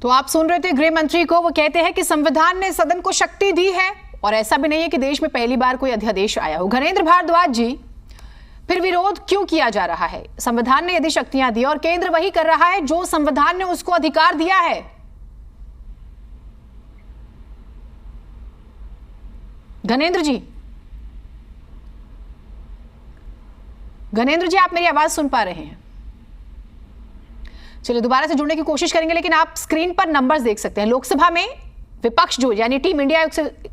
तो आप सुन रहे थे गृह मंत्री को, वो कहते हैं कि संविधान ने सदन को शक्ति दी है और ऐसा भी नहीं है कि देश में पहली बार कोई अध्यादेश आया हो। घनेंद्र भारद्वाज जी, फिर विरोध क्यों किया जा रहा है? संविधान ने यदि शक्तियां दी और केंद्र वही कर रहा है जो संविधान ने उसको अधिकार दिया है। घनेंद्र जी, आप मेरी आवाज सुन पा रहे हैं? चलिए दोबारा से जुड़ने की कोशिश करेंगे, लेकिन आप स्क्रीन पर नंबर्स देख सकते हैं। लोकसभा में विपक्ष जो यानी टीम इंडिया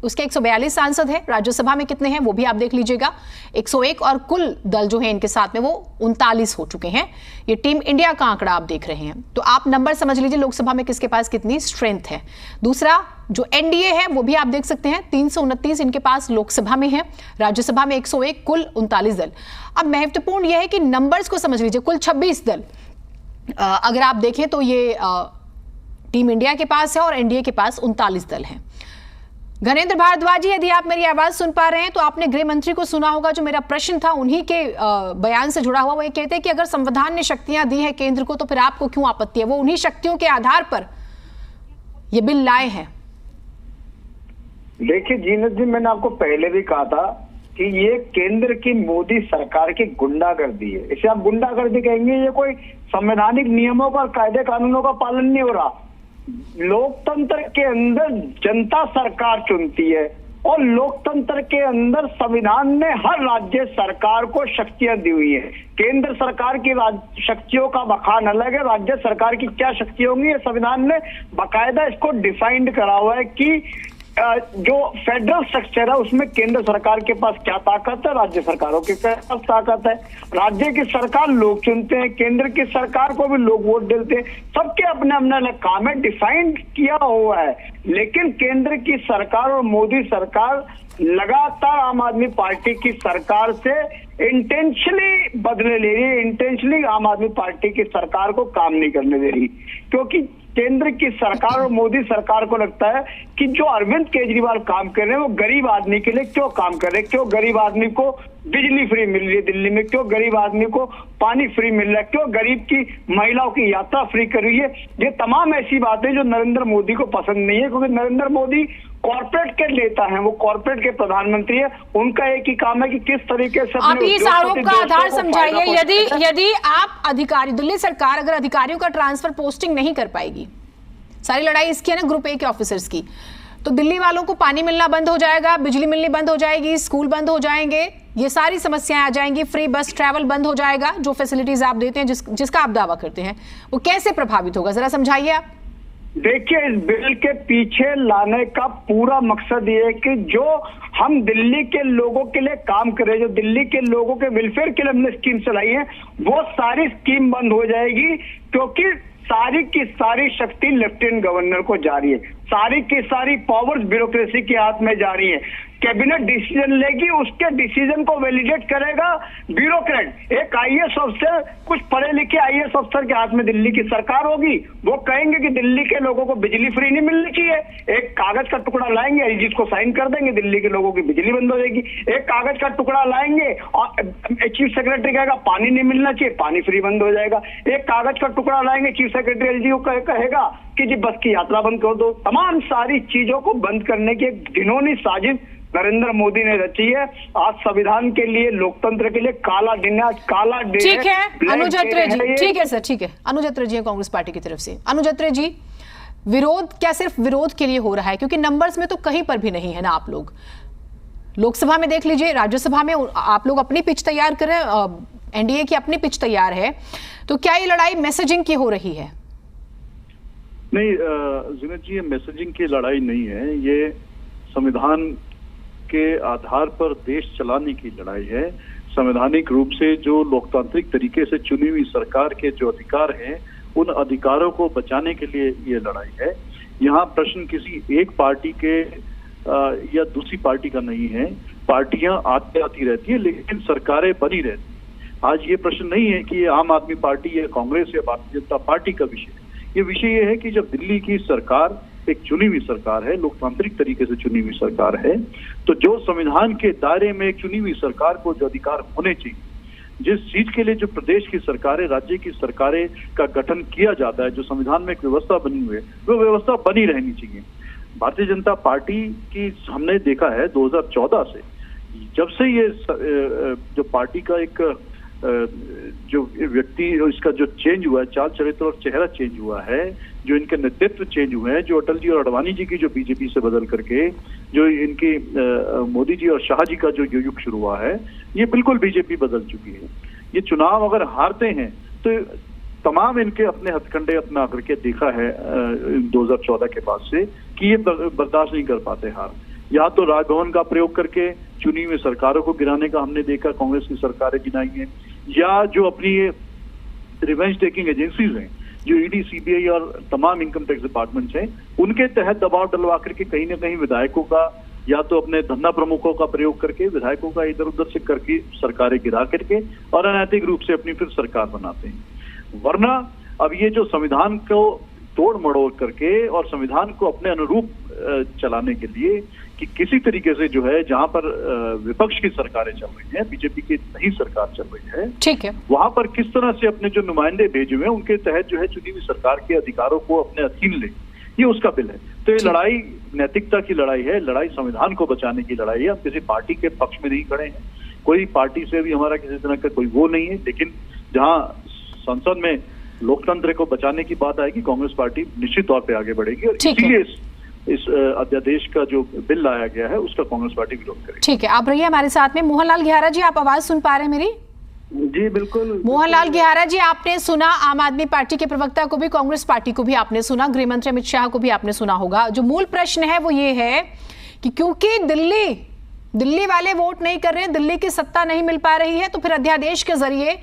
उसके 142 सांसद हैं, राज्यसभा में कितने हैं वो भी आप देख लीजिएगा 101, और कुल दल जो है इनके साथ में वो 39 हो चुके हैं। ये टीम इंडिया का आंकड़ा आप देख रहे हैं, तो आप नंबर समझ लीजिए लोकसभा में किसके पास कितनी स्ट्रेंथ है। दूसरा जो एनडीए है वो भी आप देख सकते हैं 329 इनके पास लोकसभा में है, राज्यसभा में 101, कुल 39 दल। अब महत्वपूर्ण यह है कि नंबर्स को समझ लीजिए, कुल 26 दल अगर आप देखें तो ये टीम इंडिया के पास है और एनडीए के पास 39 दल हैं। घनेंद्र भारद्वाज जी, यदि आप मेरी आवाज सुन पा रहे हैं तो आपने गृह मंत्री को सुना होगा। जो मेरा प्रश्न था उन्हीं के बयान से जुड़ा हुआ, वो ये कहते हैं कि अगर संविधान ने शक्तियां दी है केंद्र को तो फिर आपको क्यों आपत्ति है? वो उन्हीं शक्तियों के आधार पर ये बिल लाए हैं। देखिए जीनत जी, मैंने आपको पहले भी कहा था कि ये केंद्र की मोदी सरकार की गुंडागर्दी है। इसे आप गुंडागर्दी कहेंगे, ये कोई संवैधानिक नियमों का और कायदे कानूनों का पालन नहीं हो रहा। लोकतंत्र के अंदर जनता सरकार चुनती है और लोकतंत्र के अंदर संविधान ने हर राज्य सरकार को शक्तियां दी हुई है। केंद्र सरकार की शक्तियों का बखान अलग है, राज्य सरकार की क्या शक्ति होंगी ये संविधान ने बाकायदा इसको डिफाइंड करा हुआ है कि जो फेडरल स्ट्रक्चर है उसमें केंद्र सरकार के पास क्या ताकत है, राज्य सरकारों के पास ताकत है। राज्य की सरकार लोग चुनते हैं, केंद्र की सरकार को भी लोग वोट देते हैं, सबके अपने अपने काम है, डिफाइंड किया हुआ है। लेकिन केंद्र की सरकार और मोदी सरकार लगातार आम आदमी पार्टी की सरकार से इंटेंशनली बदले ले रही है, इंटेंशनली आम आदमी पार्टी की सरकार को काम नहीं करने दे रही, क्योंकि केंद्र की सरकार और मोदी सरकार को लगता है कि जो अरविंद केजरीवाल काम कर रहे हैं वो गरीब आदमी के लिए क्यों काम कर रहे हैं, क्यों गरीब आदमी को बिजली फ्री मिल रही है दिल्ली में, क्यों गरीब आदमी को पानी फ्री मिल रहा है, क्यों गरीब की महिलाओं की यात्रा फ्री कर रही है। ये तमाम ऐसी बातें जो नरेंद्र मोदी को पसंद नहीं है, क्योंकि नरेंद्र मोदी कॉर्पोरेट के नेता हैं, वो कॉर्पोरेट के प्रधानमंत्री है। उनका एक ही काम है कि किस तरीके से आप इस आरोप का आधार समझाइए। यदि आप अधिकारी, दिल्ली सरकार अगर अधिकारियों का ट्रांसफर पोस्टिंग नहीं कर पाएगी, सारी लड़ाई इसकी है ना ग्रुप ए के ऑफिसर्स की, तो दिल्ली वालों को पानी मिलना बंद हो जाएगा, बिजली मिलनी बंद हो जाएगी, स्कूल बंद हो जाएंगे, ये सारी समस्याएं आ जाएंगी, फ्री बस ट्रैवल बंद हो जाएगा। जो फैसिलिटीज आप देते हैं, जिसका आप दावा करते हैं, वो कैसे प्रभावित होगा, जरा समझाइए आप। देखिए, इस बिल के पीछे लाने का पूरा मकसद ये है कि जो हम दिल्ली के लोगों के लिए काम कर रहे हैं, जो दिल्ली के लोगों के वेलफेयर के लिए हमने स्कीम चलाई है, वो सारी स्कीम बंद हो जाएगी, क्योंकि सारी की सारी शक्ति लेफ्टिनेंट गवर्नर को जा रही है, सारी की सारी पावर्स ब्यूरोक्रेसी के हाथ में जा रही है। कैबिनेट डिसीजन लेगी, उसके डिसीजन को वैलिडेट करेगा ब्यूरोक्रेट। एक आईएएस अफसर, कुछ पढ़े लिखे आईएएस अफसर के हाथ में दिल्ली की सरकार होगी, वो कहेंगे कि दिल्ली के लोगों को बिजली फ्री नहीं मिलनी चाहिए, एक कागज का टुकड़ा लाएंगे, जिसको साइन कर देंगे, दिल्ली के लोगों की बिजली बंद हो जाएगी। एक कागज का टुकड़ा लाएंगे और चीफ सेक्रेटरी कहेगा पानी नहीं मिलना चाहिए, पानी फ्री बंद हो जाएगा। एक कागज का टुकड़ा लाएंगे, चीफ सेक्रेटरी एलजी को कहेगा कि जी बस की यात्रा बंद कर दो। तमाम सारी चीजों को बंद करने की एक घिनौनी साजिश नरेंद्र मोदी ने रची है। आज संविधान के लिए, लोकतंत्र के लिए काला दिन है, काला डे। ठीक है अनुज अत्रे जी, ठीक है सर, ठीक है। अनुज अत्रे जी कांग्रेस पार्टी की तरफ से। अनुज अत्रे जी, विरोध क्या सिर्फ विरोध के लिए हो रहा है? क्योंकि नंबर्स में तो कहीं पर भी नहीं है ना। आप लोग लोकसभा में देख लीजिए, राज्यसभा में आप लोग अपनी पिच तैयार कर रहे हैं, एनडीए की अपनी पिच तैयार है, तो क्या ये लड़ाई मैसेजिंग की हो रही है? नहीं जीनत जी, ये मैसेजिंग की लड़ाई नहीं है, ये संविधान के आधार पर देश चलाने की लड़ाई है। संवैधानिक रूप से जो लोकतांत्रिक तरीके से चुनी हुई सरकार के जो अधिकार हैं, उन अधिकारों को बचाने के लिए ये लड़ाई है। यहाँ प्रश्न किसी एक पार्टी के या दूसरी पार्टी का नहीं है। पार्टियां आती आती रहती है, लेकिन सरकारें बनी रहती है। आज ये प्रश्न नहीं है कि ये आम आदमी पार्टी या कांग्रेस या भारतीय जनता पार्टी का विषय है। ये विषय ये है कि जब दिल्ली की सरकार एक चुनी हुई सरकार है, लोकतांत्रिक तरीके से चुनी हुई सरकार है, तो जो संविधान के दायरे में एक चुनी हुई सरकार को जो अधिकार होने चाहिए, जिस चीज के लिए जो प्रदेश की सरकारें, राज्य की सरकारें का गठन किया जाता है, जो संविधान में एक व्यवस्था बनी हुई है, वो व्यवस्था बनी रहनी चाहिए। भारतीय जनता पार्टी की हमने देखा है 2014 से, जब से ये जो पार्टी का एक जो व्यक्ति, इसका जो चेंज हुआ है, चाल चरित्र और चेहरा चेंज हुआ है, जो इनके नेतृत्व चेंज हुए हैं, जो अटल जी और अडवाणी जी की जो बीजेपी से बदल करके जो इनकी मोदी जी और शाह जी का जो युग शुरू हुआ है, ये बिल्कुल बीजेपी बदल चुकी है। ये चुनाव अगर हारते हैं तो तमाम इनके अपने हथकंडे अपना करके देखा है 2014 के बाद से कि ये बर्दाश्त नहीं कर पाते हार। या तो राजभवन का प्रयोग करके चुनी हुई सरकारों को गिराने का हमने देखा, कांग्रेस की सरकारें गिनाई हैं, या जो अपनी रिवेंज टेकिंग एजेंसीज हैं, जो ईडी, सीबीआई और तमाम इनकम टैक्स डिपार्टमेंट्स हैं, उनके तहत दबाव डलवा करके कहीं ना कहीं विधायकों का या तो अपने धंधा प्रमुखों का प्रयोग करके विधायकों का इधर उधर से करके सरकारें गिरा करके और अनैतिक रूप से अपनी फिर सरकार बनाते हैं। वरना अब ये जो संविधान को तोड़ मड़ोड़ करके और संविधान को अपने अनुरूप चलाने के लिए कि किसी तरीके से जो है जहां पर विपक्ष की सरकारें चल रही हैं, बीजेपी की नई सरकार चल रही है, ठीक है, वहां पर किस तरह से अपने जो नुमाइंदे भेजे हुए हैं उनके तहत जो है चुनी हुई सरकार के अधिकारों को अपने अधीन ले, ये उसका बिल है। तो ये लड़ाई नैतिकता की लड़ाई है, लड़ाई संविधान को बचाने की लड़ाई है। हम किसी पार्टी के पक्ष में नहीं खड़े हैं, कोई पार्टी से भी हमारा किसी तरह का कोई वो नहीं है, लेकिन जहां संसद में लोकतंत्र को बचाने की बात आएगी, कांग्रेस पार्टी निश्चित तौर पे आगे बढ़ेगी और इसीलिए इस अध्यादेश का जो बिल लाया गया है उसका कांग्रेस पार्टी विरोध करेगी। ठीक है, आप रहिए हमारे साथ में। मोहनलाल घेहारा जी, आप आवाज सुन पा रहे हैं मेरी? जी बिल्कुल। मोहनलाल घेहारा जी, आपने सुना आम आदमी पार्टी के प्रवक्ता को भी, कांग्रेस पार्टी को भी आपने सुना, गृह मंत्री अमित शाह को भी आपने सुना होगा। जो मूल प्रश्न है वो ये है कि क्योंकि दिल्ली वाले वोट नहीं कर रहे हैं, दिल्ली की सत्ता नहीं मिल पा रही है, तो फिर अध्यादेश के जरिए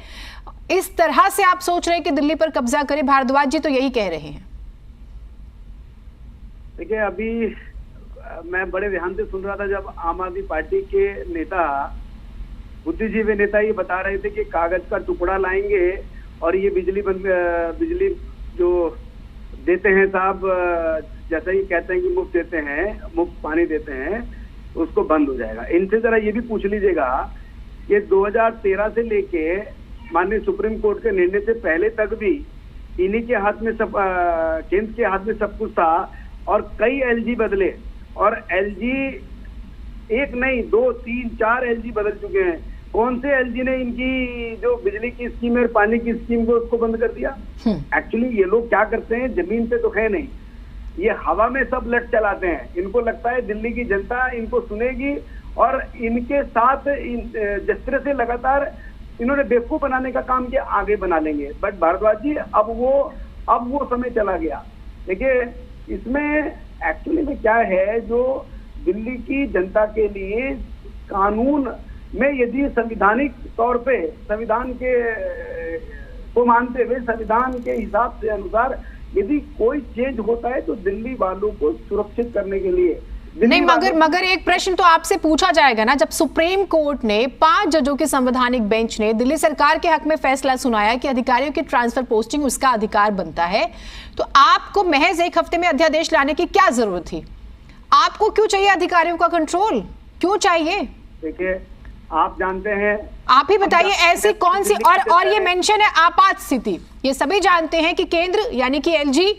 इस तरह से आप सोच रहे हैं कि दिल्ली पर कब्जा करे। भारद्वाज जी तो यही कह रहे हैं। देखिए, अभी मैं बड़े ध्यान से सुन रहा था जब आम आदमी पार्टी के नेता, बुद्धिजीवी नेता ये बता रहे थे कि कागज का टुकड़ा लाएंगे और ये बिजली जो देते हैं साहब, जैसा ही कहते हैं कि मुफ्त देते हैं, मुफ्त पानी देते हैं, उसको बंद हो जाएगा। इनसे जरा ये भी पूछ लीजिएगा कि 2013 से लेके माननीय सुप्रीम कोर्ट के निर्णय से पहले तक भी इन्हीं के हाथ में सब, केंद्र के हाथ में सब कुछ था और कई एलजी बदले, और एलजी एक नहीं 2 3 4 एलजी बदल चुके हैं। कौन से एलजी ने इनकी जो बिजली की स्कीम है, पानी की स्कीम को उसको बंद कर दिया? एक्चुअली ये लोग क्या करते हैं, जमीन पे तो है नहीं, ये हवा में सब लट चलाते हैं। इनको लगता है दिल्ली की जनता इनको सुनेगी और इनके साथ जिस तरह से लगातार इन्होंने बेवकूफ बनाने का काम किया, आगे बना लेंगे। बट भारद्वाज जी, अब वो समय चला गया। देखिए, इसमें एक्चुअली में क्या है, जो दिल्ली की जनता के लिए कानून में यदि संविधानिक तौर पे संविधान के को मानते हुए संविधान के हिसाब से अनुसार यदि कोई चेंज होता है तो दिल्ली वालों को सुरक्षित करने के लिए नहीं, मगर एक प्रश्न तो आपसे पूछा जाएगा ना, जब सुप्रीम कोर्ट ने 5 जजों के संवैधानिक बेंच ने दिल्ली सरकार के हक में फैसला सुनाया कि अधिकारियों की ट्रांसफर पोस्टिंग उसका अधिकार बनता है, तो आपको महज एक हफ्ते में अध्यादेश लाने की क्या जरूरत थी? आपको क्यों चाहिए अधिकारियों का कंट्रोल, क्यों चाहिए? देखिए, आप जानते हैं, आप ही बताइए ऐसी कौन सी, और ये मेंशन है आपात स्थिति, ये सभी जानते हैं कि केंद्र यानी कि एलजी,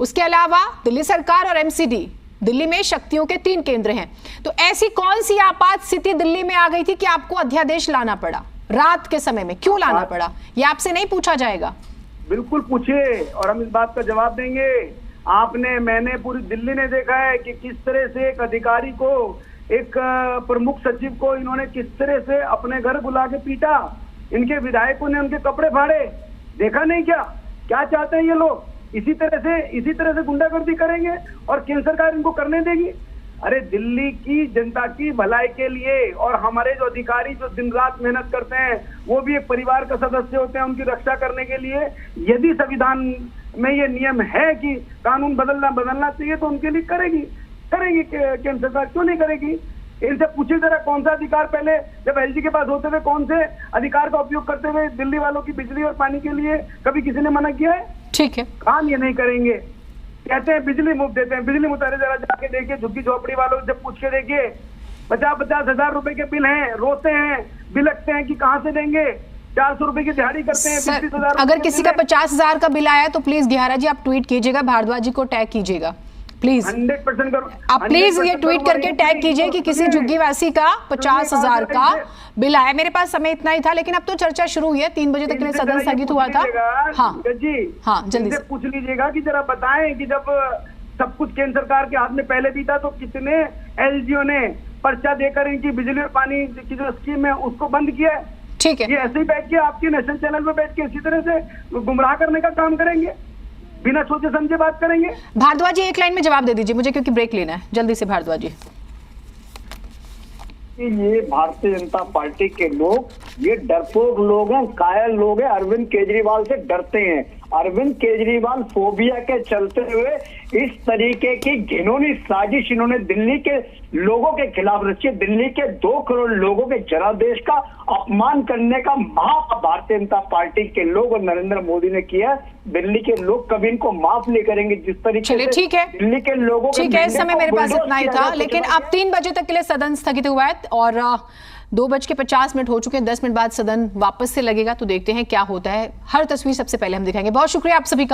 उसके अलावा दिल्ली सरकार और एमसीडी, दिल्ली में शक्तियों के 3 केंद्र हैं, तो ऐसी कौन सी आपात स्थिति दिल्ली में आ गई थी कि आपको अध्यादेश लाना पड़ा रात के समय में? क्यों लाना पड़ा, ये आपसे नहीं पूछा जाएगा? बिल्कुल पूछिए और हम इस बात का जवाब देंगे। आपने, मैंने, पूरी दिल्ली ने देखा है कि किस तरह से एक अधिकारी को, एक प्रमुख सचिव को इन्होंने किस तरह से अपने घर बुला के पीटा, इनके विधायकों ने उनके कपड़े फाड़े। देखा नहीं क्या चाहते हैं ये लोग? इसी तरह से गुंडागर्दी करेंगे और केंद्र सरकार इनको करने देगी? अरे, दिल्ली की जनता की भलाई के लिए, और हमारे जो अधिकारी जो दिन रात मेहनत करते हैं वो भी एक परिवार का सदस्य होते हैं, उनकी रक्षा करने के लिए यदि संविधान में ये नियम है कि कानून बदलना चाहिए तो उनके लिए करेगी केंद्र सरकार, क्यों नहीं करेगी? इनसे पूछिए जरा, कौन सा अधिकार पहले जब एलजी के पास होते हुए कौन से अधिकार का उपयोग करते हुए दिल्ली वालों की बिजली और पानी के लिए कभी किसी ने मना किया है? ठीक है, काम ये नहीं करेंगे। कहते हैं बिजली मुफ्त देते हैं, बिजली मुफ्त, जरा जाके देखिए झुग्गी झोपड़ी वालों से पूछ के देखिए, 50-50 हजार रुपए के बिल हैं, रोते हैं, बिलकते हैं कि कहां से देंगे। 400 रुपए की दिहाड़ी करते हैं, 25,000 अगर किसी का 50,000 का बिल आया है तो प्लीज गिहारा जी आप ट्वीट कीजिएगा, भारद्वाज जी को टैग कीजिएगा प्लीज। 100% करो आप प्लीज ये ट्वीट करके टैग कीजिए कि किसी झुग्गीवासी का 50,000 का बिल आया। मेरे पास समय इतना ही था, लेकिन अब तो चर्चा शुरू हुई है, 3 बजे तक के लिए सदन स्थगित हुआ था। हाँ जी, हाँ जल्दी से पूछ लीजिएगा कि जरा बताएं कि जब सब कुछ केंद्र सरकार के हाथ में पहले भी था तो कितने एलजीओ ने पर्चा देकर इनकी बिजली और पानी की जो स्कीम है उसको बंद किया है। ठीक है, ये ऐसे ही बैठ के आपके नेशनल चैनल पे बैठ के इसी तरह से गुमराह करने का काम करेंगे, बिना सोचे समझे बात करेंगे। भारद्वाज जी एक लाइन में जवाब दे दीजिए मुझे, क्योंकि ब्रेक लेना है, जल्दी से भारद्वाज जी। ये भारतीय जनता पार्टी के लोग ये डरपोक लोग हैं, कायल लोग हैं, अरविंद केजरीवाल से डरते हैं। अरविंद केजरीवाल फोबिया के चलते हुए इस तरीके की घिनौनी साजिश इन्होंने दिल्ली के लोगों के खिलाफ रची है। दिल्ली के 2 करोड़ लोगों के जनादेश का अपमान करने का महा भारतीय जनता पार्टी के लोग और नरेंद्र मोदी ने किया। दिल्ली के लोग कभी इनको माफ नहीं करेंगे जिस तरीके से ठीक है, दिल्ली के लोगों ठीक है, इस समय मेरे पास इतना ही था, लेकिन अब 3 बजे तक के लिए सदन स्थगित हुआ है और 2:50 हो चुके हैं। 10 मिनट बाद सदन वापस से लगेगा, तो देखते हैं क्या होता है। हर तस्वीर सबसे पहले हम दिखाएंगे। बहुत शुक्रिया आप सभी का।